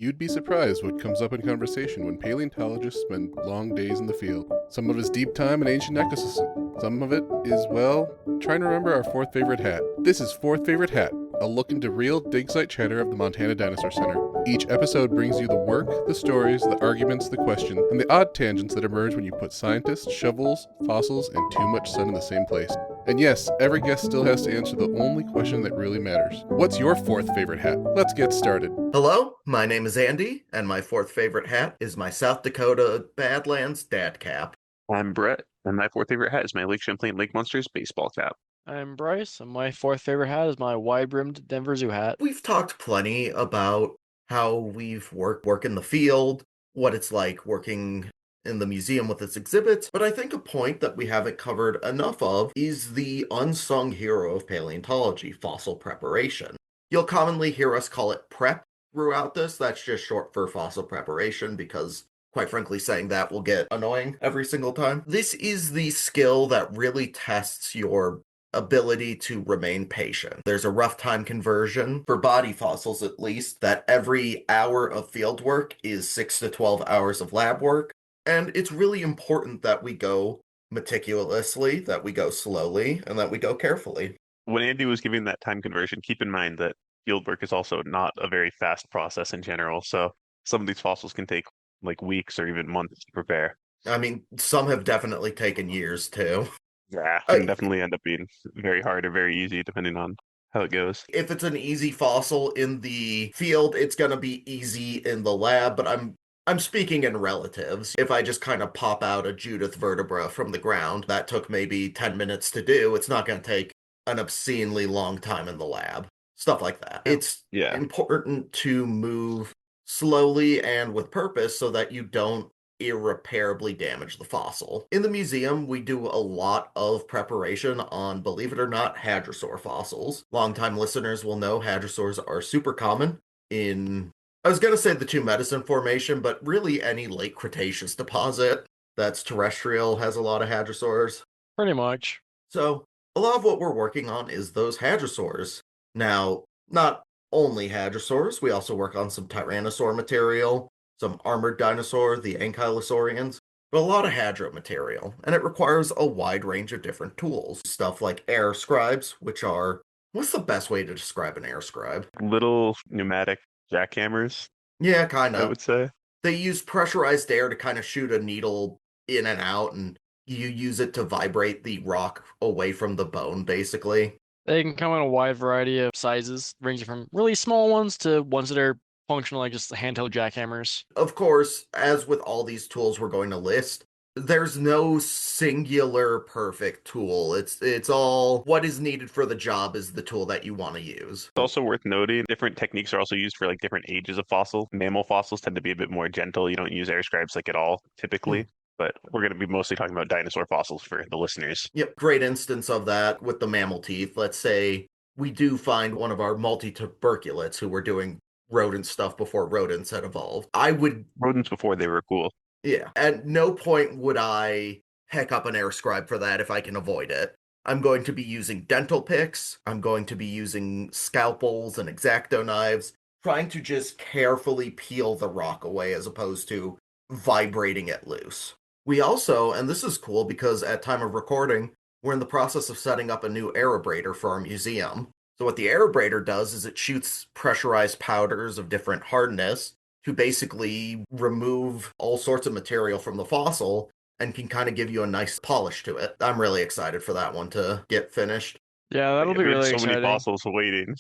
You'd be surprised what comes up in conversation when paleontologists spend long days in the field. Some of it is deep time in ancient ecosystem. Some of it is, well, trying to remember our fourth favorite hat. This is Fourth Favorite Hat, a look into real dig site chatter of the Montana Dinosaur Center. Each episode brings you the work, the stories, the arguments, the questions, and the odd tangents that emerge when you put scientists, shovels, fossils, and too much sun in the same place. And yes, every guest still has to answer the only question that really matters. What's your fourth favorite hat? Let's get started. Hello, my name is Andy, and my fourth favorite hat is my South Dakota Badlands dad cap. I'm Brett, and my fourth favorite hat is my Lake Champlain Lake Monsters baseball cap. I'm Bryce, and my fourth favorite hat is my wide-brimmed Denver Zoo hat. We've talked plenty about how we've work in the field, what it's like working in the museum with its exhibits, but I think a point that we haven't covered enough of is the unsung hero of paleontology, fossil preparation. You'll commonly hear us call it prep throughout this. That's just short for fossil preparation because, quite frankly, saying that will get annoying every single time. This is the skill that really tests your ability to remain patient. There's a rough time conversion, for body fossils at least, that every hour of field work is 6 to 12 hours of lab work. And it's really important that we go meticulously, that we go slowly, and that we go carefully. When Andy was giving that time conversion, keep in mind that field work is also not a very fast process in general. So some of these fossils can take like weeks or even months to prepare. I mean, some have definitely taken years too. Yeah, it can definitely end up being very hard or very easy depending on how it goes. If it's an easy fossil in the field, it's going to be easy in the lab, but I'm speaking in relatives. If I just kind of pop out a Judith vertebra from the ground, that took maybe 10 minutes to do, it's not going to take an obscenely long time in the lab. Stuff like that. It's important to move slowly and with purpose so that you don't irreparably damage the fossil. In the museum, we do a lot of preparation on, believe it or not, hadrosaur fossils. Longtime listeners will know hadrosaurs are super common in, I was going to say the Two Medicine Formation, but really any late Cretaceous deposit that's terrestrial has a lot of hadrosaurs. Pretty much. So a lot of what we're working on is those hadrosaurs. Now, not only hadrosaurs, we also work on some tyrannosaur material, some armored dinosaur, the ankylosaurians, but a lot of hadro material, and it requires a wide range of different tools. Stuff like air scribes, which are, what's the best way to describe an air scribe? Little pneumatic jackhammers. Yeah, kind of. I would say. They use pressurized air to kind of shoot a needle in and out, and you use it to vibrate the rock away from the bone, basically. They can come in a wide variety of sizes, ranging from really small ones to ones that are functional, like just handheld jackhammers. Of course, as with all these tools we're going to list, there's no singular perfect tool. It's all what is needed for the job is the tool that you want to use. It's also worth noting different techniques are also used for like different ages of fossil. Mammal fossils tend to be a bit more gentle. You don't use air scribes like at all typically. But we're going to be mostly talking about dinosaur fossils for the listeners. Yep, great instance of that with the mammal teeth. Let's say we do find one of our multi-tuberculates who were doing rodent stuff before rodents had evolved. Rodents before they were cool. Yeah, at no point would I heck up an air scribe for that if I can avoid it. I'm going to be using dental picks. I'm going to be using scalpels and X-Acto knives, trying to just carefully peel the rock away as opposed to vibrating it loose. We also, and this is cool because at time of recording, we're in the process of setting up a new aerobrator for our museum. So what the aerobrator does is it shoots pressurized powders of different hardness to basically remove all sorts of material from the fossil and can kind of give you a nice polish to it. I'm really excited for that one to get finished. Yeah, that'll be really so exciting. Many fossils waiting.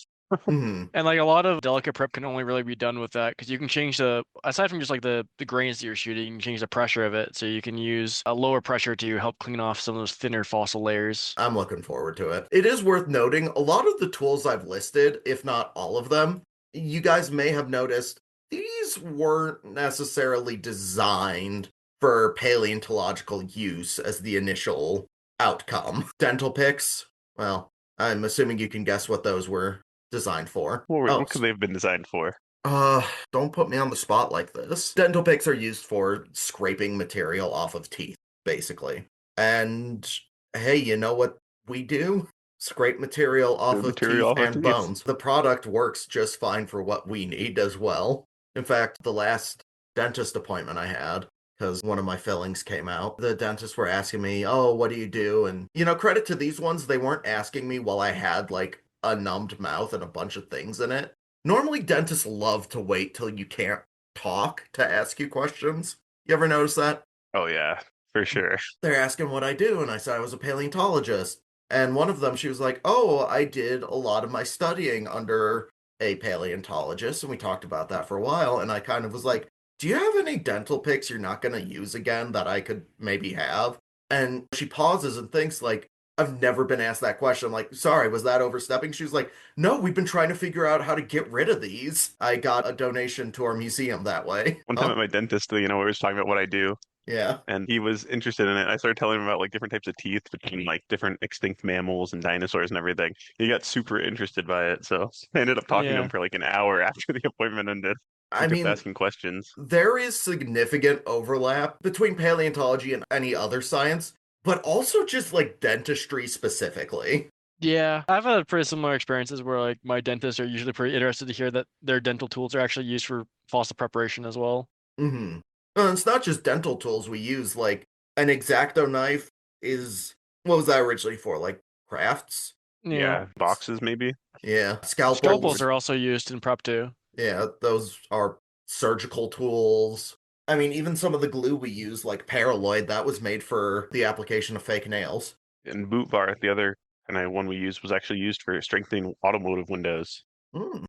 And like a lot of delicate prep can only really be done with that because you can change aside from just like the grains that you're shooting, you can change the pressure of it. So you can use a lower pressure to help clean off some of those thinner fossil layers. I'm looking forward to it. It is worth noting a lot of the tools I've listed, if not all of them, you guys may have noticed these weren't necessarily designed for paleontological use as the initial outcome. Dental picks, well, I'm assuming you can guess what those were designed for. What could they have been designed for? Don't put me on the spot like this. Dental picks are used for scraping material off of teeth, basically. And hey, you know what we do? Scrape material off of teeth and bones. The product works just fine for what we need as well. In fact, the last dentist appointment I had, because one of my fillings came out, the dentists were asking me, "Oh, what do you do?" And, credit to these ones, they weren't asking me while I had like a numbed mouth and a bunch of things in it. Normally, dentists love to wait till you can't talk to ask you questions. You ever notice that? Oh yeah, for sure. They're asking what I do, and I said I was a paleontologist. And one of them, she was like, "Oh, I did a lot of my studying under a paleontologist," and we talked about that for a while. And I kind of was like, "Do you have any dental picks you're not going to use again that I could maybe have?" And she pauses and thinks, like, I've never been asked that question. I'm like, "Sorry, was that overstepping?" She was like, "No, we've been trying to figure out how to get rid of these. I got a donation to our museum that way." One time at my dentist, we were just talking about what I do, Yeah. and he was interested in it. I started telling him about like different types of teeth between like different extinct mammals and dinosaurs and everything. He got super interested by it, so I ended up talking to him Yeah. for like an hour after the appointment ended. He I kept mean, asking questions. there is significant overlap between paleontology and any other science, but also just like dentistry specifically. Yeah, I've had pretty similar experiences where like my dentists are usually pretty interested to hear that their dental tools are actually used for fossil preparation as well. Mm-hmm. And it's not just dental tools we use, like an X-Acto knife is what was that originally for? Like crafts? Yeah. Yeah, boxes maybe. Yeah. Scalpels Scalpels. are also used in prep too. Yeah, those are surgical tools. I mean, even some of the glue we use, like Paraloid, that was made for the application of fake nails. And boot bar, the other kind of one we used, was actually used for strengthening automotive windows.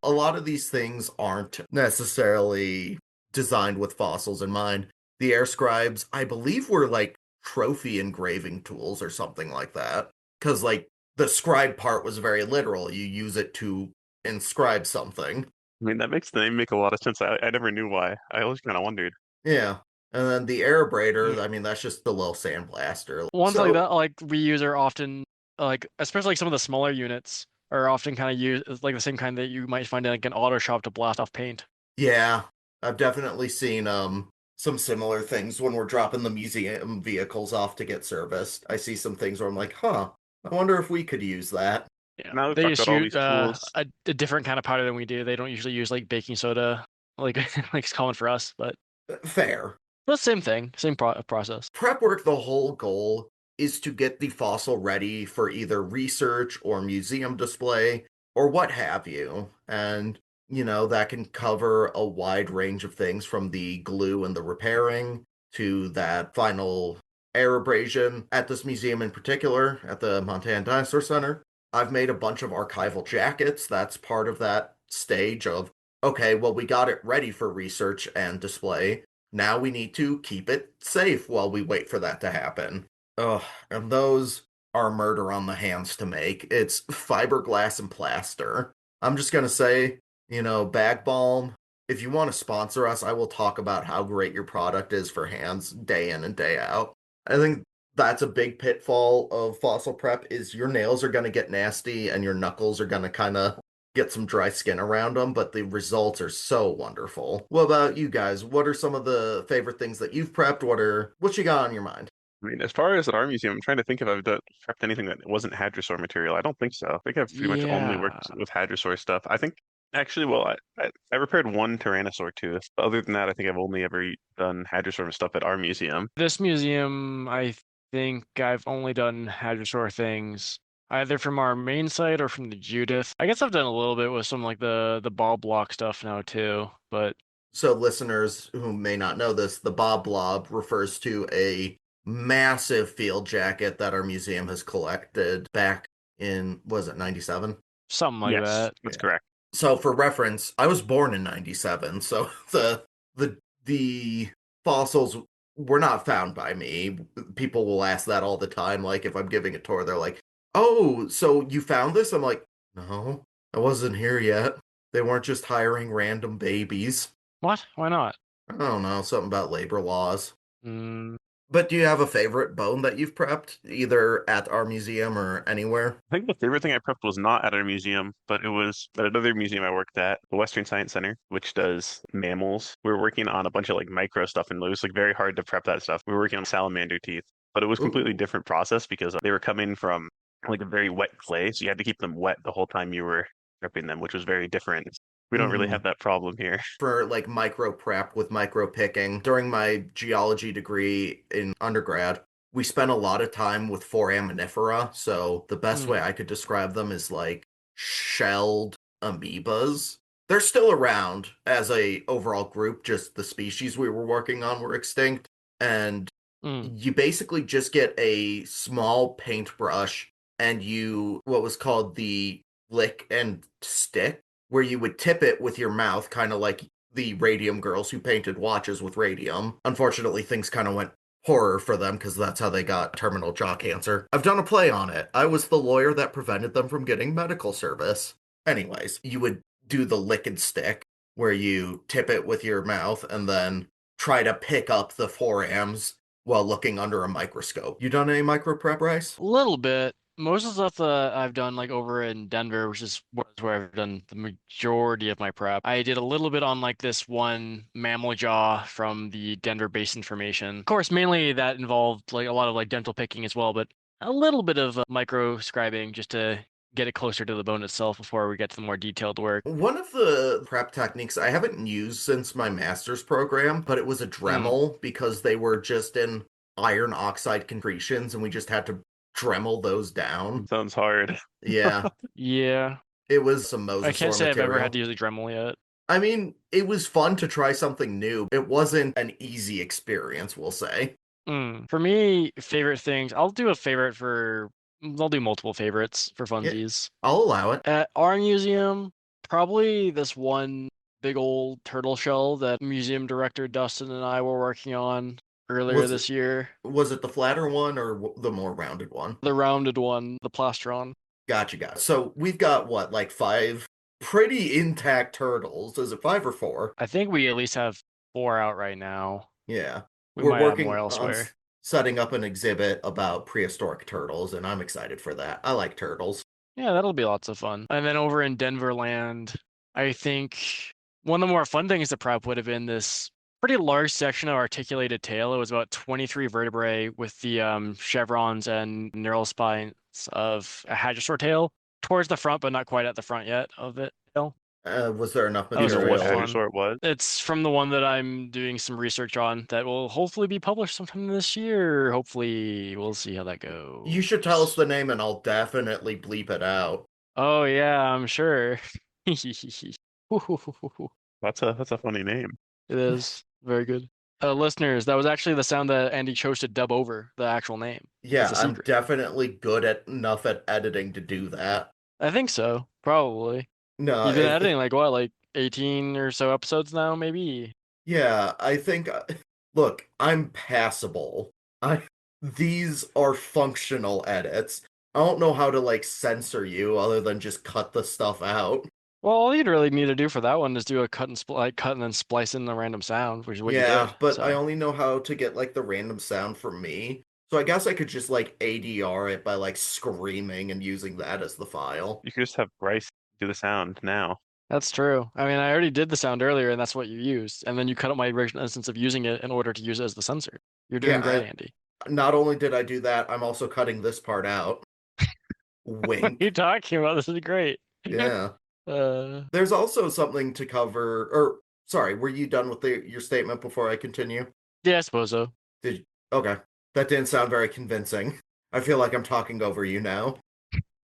A lot of these things aren't necessarily designed with fossils in mind. The air scribes, I believe, were like trophy engraving tools or something like that. Because, like, the scribe part was very literal. You use it to inscribe something. I mean, that makes the name make a lot of sense. I never knew why. I always kind of wondered. Yeah. And then the aerabrator, Yeah. I mean, that's just the little sandblaster. Ones like So, that, like we use are often like, especially like some of the smaller units are often kind of used like the same kind that you might find in like an auto shop to blast off paint. yeah, I've definitely seen some similar things when we're dropping the museum vehicles off to get serviced. I see some things where I'm like, huh, I wonder if we could use that. Yeah, Now we've they talked just about all use these tools. a different kind of powder than we do. They don't usually use like baking soda, like like it's common for us, but Fair. same thing, same process. Prep work, the whole goal is to get the fossil ready for either research or museum display or what have you. And, that can cover a wide range of things from the glue and the repairing to that final air abrasion. At this museum in particular, at the Montana Dinosaur Center, I've made a bunch of archival jackets. That's part of that stage of, okay, well, we got it ready for research and display. Now we need to keep it safe while we wait for that to happen. Ugh, and those are murder on the hands to make. It's fiberglass and plaster. I'm just gonna say, Bag Balm, if you want to sponsor us, I will talk about how great your product is for hands day in and day out. I think that's a big pitfall of fossil prep is your nails are gonna get nasty and your knuckles are gonna kind of get some dry skin around them, but the results are so wonderful. What about you guys? What are some of the favorite things that you've prepped? What you got on your mind? I mean, as far as at our museum, I'm trying to think if I've prepped anything that wasn't hadrosaur material. I don't think so. I think I've pretty much only Yeah, worked with hadrosaur stuff. I think actually, well, I repaired one tyrannosaur tooth. But other than that, I think I've only ever done hadrosaur stuff at our museum. this museum, I think I've only done hadrosaur things either from our main site or from the Judith. I guess I've done a little bit with some like the ball block stuff now too, but So, listeners who may not know this, the Bob Blob refers to a massive field jacket that our museum has collected back in, was it 97? something like Yes, that. that's Yeah. correct. So, for reference, I was born in 97, so the fossils were not found by me. People will ask that all the time, like if I'm giving a tour, they're like, "Oh, so you found this?" I'm like, "No, I wasn't here yet. They weren't just hiring random babies." What? Why not? I don't know, something about labor laws. Mm, But do you have a favorite bone that you've prepped, either at our museum or anywhere? I think the favorite thing I prepped was not at our museum, but it was at another museum I worked at, the Western Science Center, which does mammals. We were working on a bunch of like micro stuff, and it was like very hard to prep that stuff. We were working on salamander teeth, but it was completely Ooh. different process because they were coming from like a very wet clay, so you had to keep them wet the whole time you were prepping them, which was very different. We don't really Mhm. have that problem here. For like micro prep with micro picking. During my geology degree in undergrad, we spent a lot of time with foraminifera. So the best way Mm. I could describe them is like shelled amoebas. They're still around as a overall group, just the species we were working on were extinct. And Mm. you basically just get a small paintbrush and you what was called the lick and stick, where you would tip it with your mouth, kind of like the radium girls who painted watches with radium. Unfortunately, things kind of went horror for them because that's how they got terminal jaw cancer. I've done a play on it. I was the lawyer that prevented them from getting medical service. Anyways, you would do the lick and stick where you tip it with your mouth and then try to pick up the forams while looking under a microscope. You done any micro prep, Bryce? A little bit. Most of the stuff that I've done like over in Denver, which is where I've done the majority of my prep. I did a little bit on like this one mammal jaw from the Denver Basin Formation. Of course, mainly that involved like a lot of like dental picking as well, but a little bit of microscribing just to get it closer to the bone itself before we get to the more detailed work. One of the prep techniques I haven't used since my master's program, but it was a Mm. Dremel because they were just in iron oxide concretions and we just had to Dremel those down. Sounds hard. Yeah, Yeah. it was some I can't mosasaur say I've ever had to material. use a Dremel yet. I mean, it was fun to try something new. It wasn't an easy experience, we'll say. For me, favorite things, I'll do multiple favorites for Yeah, funsies. I'll allow it. At our museum, probably this one big old turtle shell that museum director Dustin and I were working on earlier Was it this year. was it the flatter one or the more rounded one? The rounded one, the plastron. Gotcha, guys. So we've got what, like five pretty intact turtles. Is it five or four? I think we at least have 4 out right now. Yeah. We We're might have more working on elsewhere. setting up an exhibit about prehistoric turtles, and I'm excited for that. I like turtles. Yeah, that'll be lots of fun. And then over in Denver land, I think one of the more fun things to prep would have been this pretty large section of articulated tail. It was about 23 vertebrae with the chevrons and neural spines of a hadrosaur tail towards the front, but not quite at the front yet of it. Tail. Was there enough That Do you was know pretty what material? fun. hadrosaur it was? It's from the one that I'm doing some research on that will hopefully be published sometime this year. Hopefully, we'll see how that You should tell us goes. the name, and I'll definitely bleep it out. Oh yeah, I'm sure. That's a funny name. It is very good. Listeners, that was actually the sound that Andy chose to dub over the actual name. It's Yeah, a I'm secret. definitely good at enough at editing to do that. I think so, probably. No, You've been editing like what, like 18 or so episodes now, maybe? yeah, I think look, I'm passable. I these are functional edits. I don't know how to like censor you other than just cut the stuff out. Well, all you'd really need to do for that one is do a cut and then splice in the random sound, which is what you Yeah, did. but I So only know how to get like the random sound for me. So I guess I could just like ADR it by like screaming and using that as the file. You could just have Bryce do the sound now. that's true. I mean, I already did the sound earlier, and that's what you used, and then you cut out my original instance of using it in order to use it as the sensor. You're doing great, Yeah, Andy. not only did I do that, I'm also cutting this part out. What are you Wink. talking about? This is great. Yeah. Uh, There's also something to cover, or sorry, were you done with your statement before I continue? yeah, I suppose so. Did okay. That didn't sound very convincing. I feel like I'm talking over you now.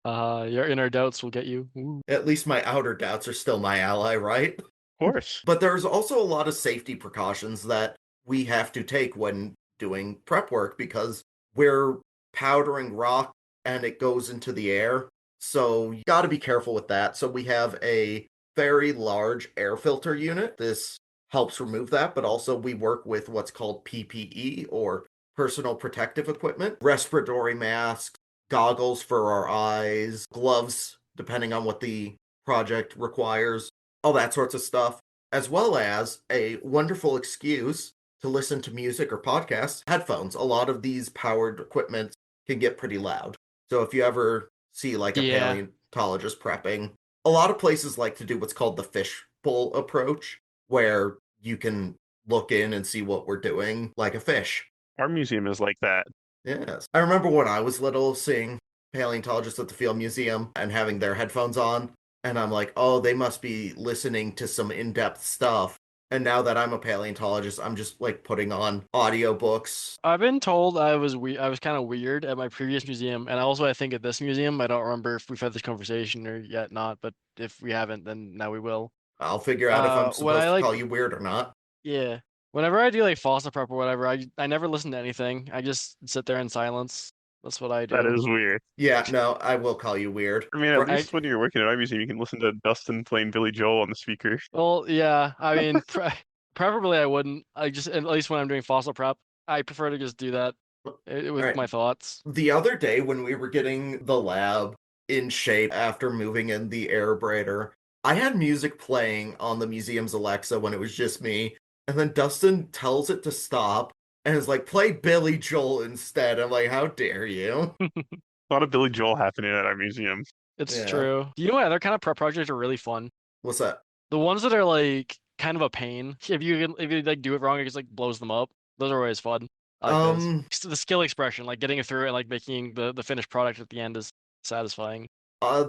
Your inner doubts will get you. Ooh. At least my outer doubts are still my ally, right? Of course. But there's also a lot of safety precautions that we have to take when doing prep work because we're powdering rock and it goes into the air. So you got to be careful with that. So we have a very large air filter unit. This helps remove that, but also we work with what's called PPE or personal protective equipment, respiratory masks, goggles for our eyes, gloves, depending on what the project requires, all that sorts of stuff, as well as a wonderful excuse to listen to music or podcasts, headphones. A lot of these powered equipment can get pretty loud. So if you ever see like a Yeah. paleontologist prepping, a lot of places like to do what's called the fishbowl approach, where you can look in and see what we're doing like a fish. Our museum is like that. Yes. I remember when I was little seeing paleontologists at the Field Museum and having their headphones on. And I'm like, oh, they must be listening to some in-depth stuff. And now that I'm a paleontologist, I'm just like putting on audiobooks. I've been told I was kind of weird at my previous museum, and also I think at this museum. I don't remember if we've had this conversation or yet not, but if we haven't, then now we will. I'll figure out if I'm When supposed I to like, call you weird or not. yeah, whenever I do like fossil prep or whatever, I never listen to anything. I just sit there in silence. That's what I That do. is weird. Yeah, no, I will call you weird. I mean, at I least when you're working at my museum, you can listen to Dustin playing Billy Joel on the speaker. well, yeah. I mean, preferably I wouldn't. I just at least when I'm doing fossil prep, I prefer to just do that All with right. my thoughts. The other day when we were getting the lab in shape after moving in the aerabrator, I had music playing on the museum's Alexa when it was just me, and then Dustin tells it to stop and is like, play Billy Joel instead. I'm like, how dare you? A lot of Billy Joel happening at our museum. It's Yeah. true. Do you know what other kind of prep projects are really fun? What's that? The ones that are like kind of a pain. If you like do it wrong, it just like blows them up. Those are always fun. I like those. Um, The skill expression, like getting it through and like making the finished product at the end is satisfying.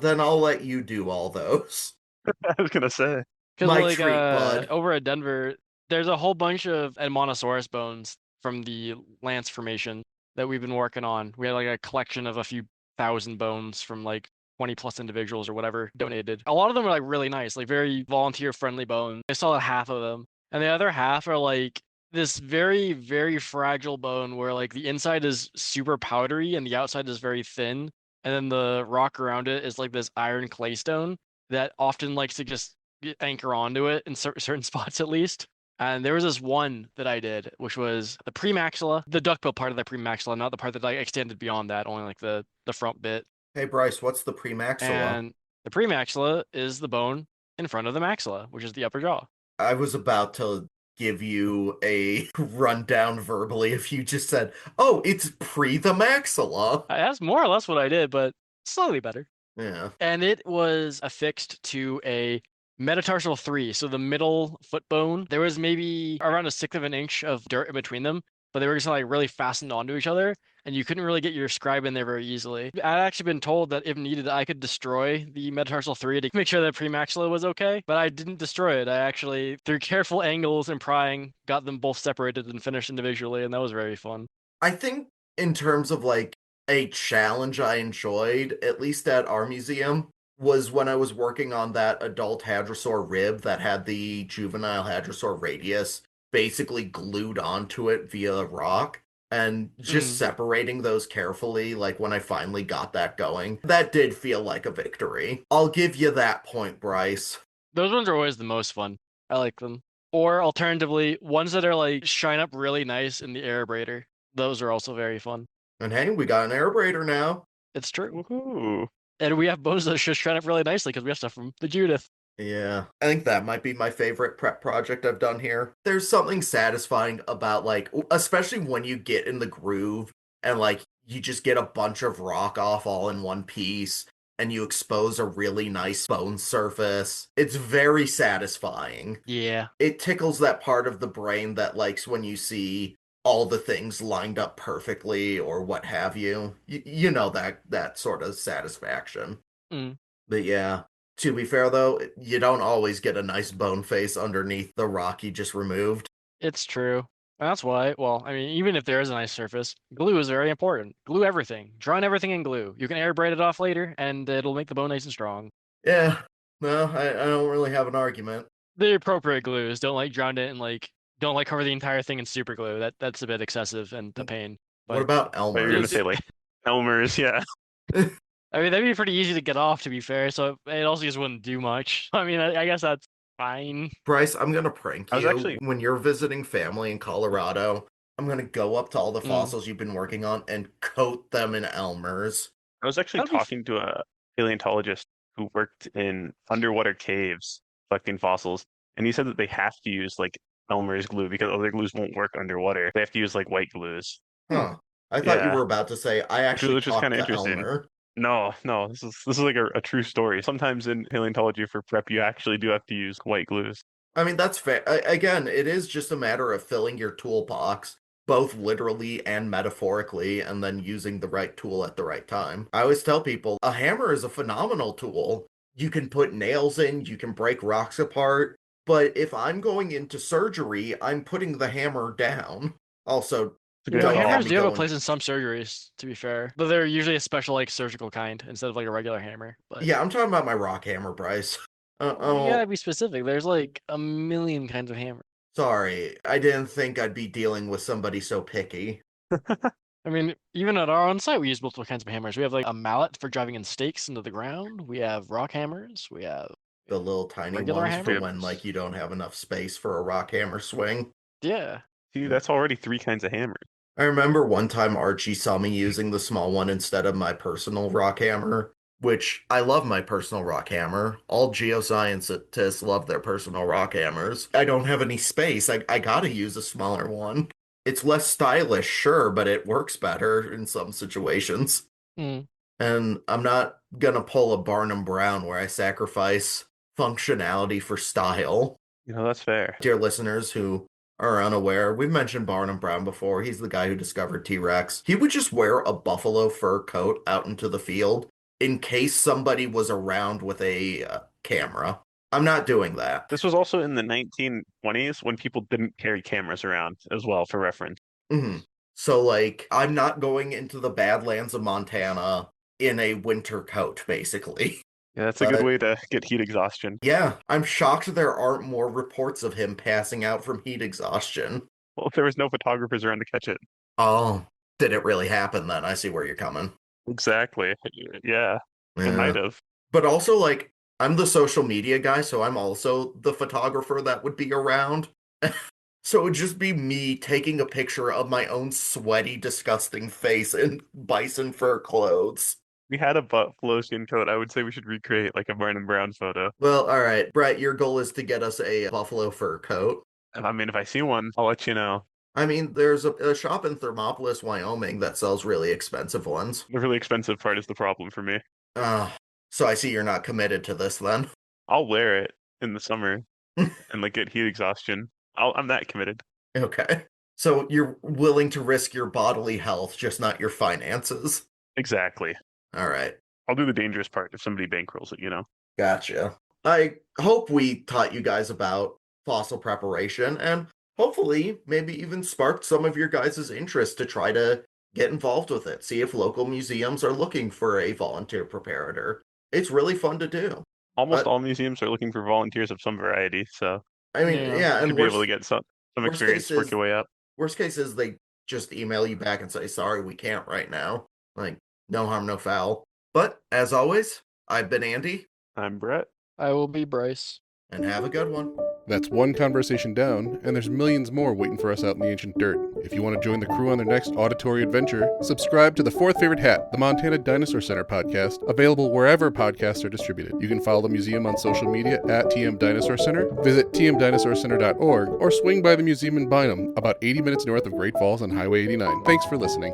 then I'll let you do all those. I was gonna say. Because My like treat, bud. over at Denver, there's a whole bunch of Edmontosaurus bones from the Lance Formation that we've been working on. We had like a collection of a few thousand bones from like 20 plus individuals or whatever donated. A lot of them are like really nice, like very volunteer friendly bones. I saw half of them. And the other half are like this very, very fragile bone where like the inside is super powdery and the outside is very thin. And then the rock around it is like this iron claystone that often likes to just anchor onto it in certain spots at least. And there was this one that I did, which was the premaxilla, the duckbill part of the premaxilla, not the part that I extended beyond that, only like the front bit. Hey, Bryce, what's the premaxilla? And the premaxilla is the bone in front of the maxilla, which is the upper jaw. I was about to give you a rundown verbally if you just said, oh, it's pre the maxilla. That's more or less what I did, but slightly better. Yeah. And it was affixed to a metatarsal 3, so the middle foot bone. There was maybe around a sixth of an inch of dirt in between them, but they were just like really fastened onto each other, and you couldn't really get your scribe in there very easily. I'd actually been told that if needed, I could destroy the metatarsal 3 to make sure that premaxilla was okay, but I didn't destroy it. I actually, through careful angles and prying, got them both separated and finished individually, and that was very fun. I think in terms of like a challenge I enjoyed, at least at our museum, was when I was working on that adult hadrosaur rib that had the juvenile hadrosaur radius basically glued onto it via rock. And just separating those carefully, like when I finally got that going, that did feel like a victory. I'll give you that point, Bryce. Those ones are always the most fun. I like them. Or alternatively, ones that are like shine up really nice in the aerabrator. Those are also very fun. And hey, we got an aerabrator now. It's true. Woohoo. And we have bones that just shine up really nicely because we have stuff from the Judith. Yeah, I think that might be my favorite prep project I've done here. There's something satisfying about, like, especially when you get in the groove and, like, you just get a bunch of rock off all in one piece and you expose a really nice bone surface. It's very satisfying. Yeah. It tickles that part of the brain that likes when you see all the things lined up perfectly or what have you. You know that sort of satisfaction. Mm. But yeah, to be fair though, you don't always get a nice bone face underneath the rock you just removed. It's true. That's why, well, I mean, even if there is a nice surface, glue is very important. Glue everything. Drown everything in glue. You can air braid it off later, and it'll make the bone nice and strong. Yeah, no, I don't really have an argument. The appropriate glues. Don't like drown it and like don't like cover the entire thing in super glue. That's a bit excessive and a pain. What But about But you're gonna Elmer's? say like Elmer's, yeah. I mean, that'd be pretty easy to get off, to be fair. So it also just wouldn't do much. I mean, I guess that's fine. Bryce, I'm gonna prank I was you. actually When you're visiting family in Colorado, I'm gonna go up to all the Mm. fossils you've been working on and coat them in Elmer's. I was actually That'd be talking to a paleontologist who worked in underwater caves collecting fossils, and he said that they have to use like Elmer's glue because other glues won't work underwater. They have to use like white glues. Huh. I thought you Yeah. were about to say I actually Which was talked kinda to interesting. Elmer. No, this is like a true story. Sometimes in paleontology for prep, you actually do have to use white glues. I mean, that's fair. Again, it is just a matter of filling your toolbox, both literally and metaphorically, and then using the right tool at the right time. I always tell people a hammer is a phenomenal tool, you can put nails in, you can break rocks apart. But if I'm going into surgery, I'm putting the hammer down. Also, It's a You good know, don't have hammers me do have a going. place in some surgeries, to be fair, but they're usually a special like surgical kind instead of like a regular hammer. But Yeah, I'm talking about my rock hammer, Bryce. you gotta Oh, be specific. There's like a million kinds of hammer. sorry. I didn't think I'd be dealing with somebody so picky. I mean, even at our own site, we use multiple kinds of hammers. We have like a mallet for driving in stakes into the ground. We have rock hammers. We have The little tiny regular ones for hammers. when like you don't have enough space for a rock hammer swing. yeah. See, that's already 3 kinds of hammers. I remember one time Archie saw me using the small one instead of my personal rock hammer, which I love my personal rock hammer. All geoscientists love their personal rock hammers. I don't have any space. I gotta use a smaller one. It's less stylish, sure, but it works better in some situations. Mm. And I'm not gonna pull a Barnum Brown where I sacrifice functionality for style. That's fair. Dear listeners who are unaware, we've mentioned Barnum Brown before. He's the guy who discovered T-Rex. He would just wear a buffalo fur coat out into the field in case somebody was around with a camera. I'm not doing that. This was also in the 1920s when people didn't carry cameras around as well, for reference. Mhm. So, like, I'm not going into the Badlands of Montana in a winter coat, basically. Yeah, that's a But good way to get heat exhaustion. yeah, I'm shocked there aren't more reports of him passing out from heat exhaustion. Well, if there was no photographers around to catch it. Oh, did it really happen then? I see where you're coming. Exactly. Yeah, it Yeah. might have. But also, like, I'm the social media guy, so I'm also the photographer that would be around. So it would just be me taking a picture of my own sweaty, disgusting face in bison fur clothes. We had a buffalo skin coat. I would say we should recreate like a Barnum Brown photo. Well, all right, Brett, your goal is to get us a buffalo fur coat. And I mean, if I see one, I'll let you know. I mean, there's a shop in Thermopolis, Wyoming that sells really expensive ones. The really expensive part is the problem for me. So I see you're not committed to this then. I'll wear it in the summer and like get heat exhaustion. I'm that committed. Okay. So you're willing to risk your bodily health, just not your finances. Exactly. All right. I'll do the dangerous part if somebody bankrolls it. Gotcha. I hope we taught you guys about fossil preparation and hopefully maybe even sparked some of your guys' interest to try to get involved with it. See if local museums are looking for a volunteer preparator. It's really fun to do. Almost all museums are looking for volunteers of some variety, so I mean, Yeah. yeah, you and should be able to get some worst experience, case work is- your way up. worst case is they just email you back and say, sorry, we can't right now. Like, no harm, no foul. But as always, I've been Andy, I'm Brett. I will be Bryce. and have a good one. That's one conversation down, and there's millions more waiting for us out in the ancient dirt. If you want to join the crew on their next auditory adventure, subscribe to The Fourth Favorite Hat, the Montana Dinosaur Center podcast, available wherever podcasts are distributed. You can follow the museum on social media at TM Dinosaur Center, visit tmdinosaurcenter.org, or swing by the museum in Bynum, about 80 minutes north of Great Falls on Highway 89. Thanks for listening.